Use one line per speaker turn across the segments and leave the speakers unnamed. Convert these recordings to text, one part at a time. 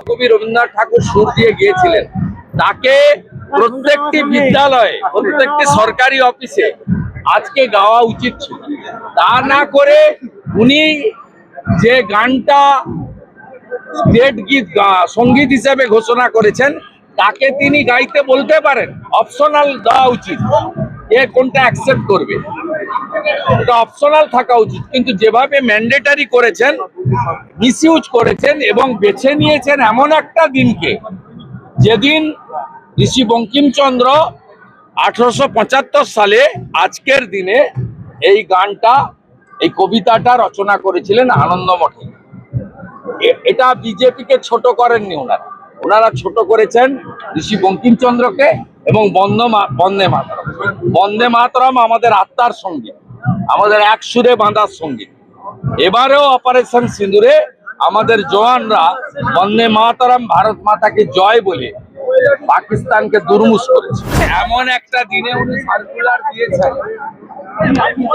কবি রবীন্দ্রনাথ ঠাকুর সুর দিয়ে গিয়েছিলেন, তাকে প্রত্যেকটি বিদ্যালয়ে, প্রত্যেকটি সরকারি অফিসে আজকে গাওয়া উচিত ছিল। তা না করে উনি যে গানটা স্টেট গীত সঙ্গীত হিসেবে ঘোষণা করেছেন, তাকে তিনি গাইতে বলতে পারেন, অপশনাল দেওয়া উচিত। এ কোনটা অ্যাকসেপ্ট করবে, এটা অপশনাল থাকা উচিত। কিন্তু যেভাবে ম্যান্ডেটারি করেছেন, মিসইউজ করেছেন এবং বেছে নিয়েছেন এমন একটা দিনকে, যেদিন ঋষি বঙ্কিমচন্দ্র 1875 সালে আজকের দিনে এই গানটা, এই কবিতাটা রচনা করেছিলেন আনন্দমঠে। এটা বিজেপিকে ছোট করেননি ওনারা, ওনারা ছোট করেছেন ঋষি বঙ্কিমচন্দ্রকে এবং বন্দে মাতরম। বন্দে মাতরম আমাদের আত্মার সঙ্গীত, আমাদের এক সুরে বাঁধার সঙ্গীত। এবারেও অপারেশন সিঁদুরে আমাদের জওয়ানরা বন্দে মাতরম, ভারত মাতাকে জয় বলে পাকিস্তানকে দুর্মুষ করেছে। এমন একটা দিনে উনি সার্কুলার দিয়েছেন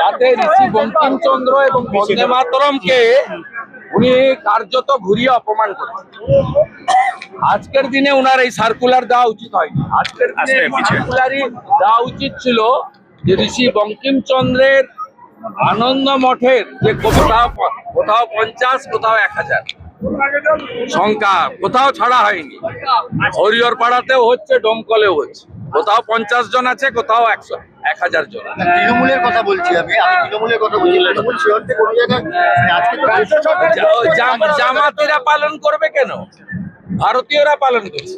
যাতে ঋষি বঙ্কিমচন্দ্র এবং বন্দে মাতরমকে উনি কার্যত ঘুরিয়ে অপমান করেছেন। আজকের দিনে উনার এই সার্কুলার দেওয়া উচিত হয়নি। আজকের দিনে সার্কুলারই দেওয়া উচিত ছিল যে ঋষি বঙ্কিমচন্দ্রের আনন্দ মঠের যে কোথাও 50, কোথাও 1000 সংখ্যা, কোথাও ছাড়া হয়নি। হরিহর পাড়াতেও হচ্ছে, ডোমকলেও হচ্ছে। কোথাও 50 জন আছে, কোথাও 1000 জন।
তৃণমূলের কথা বলছি আমি তৃণমূলের কথা বলছি। তৃণমূল শিওরতে কোনো জায়গায় আজকে
জামাতিরা পালন করবে কেন? ভারতীয়রা পালন করছে।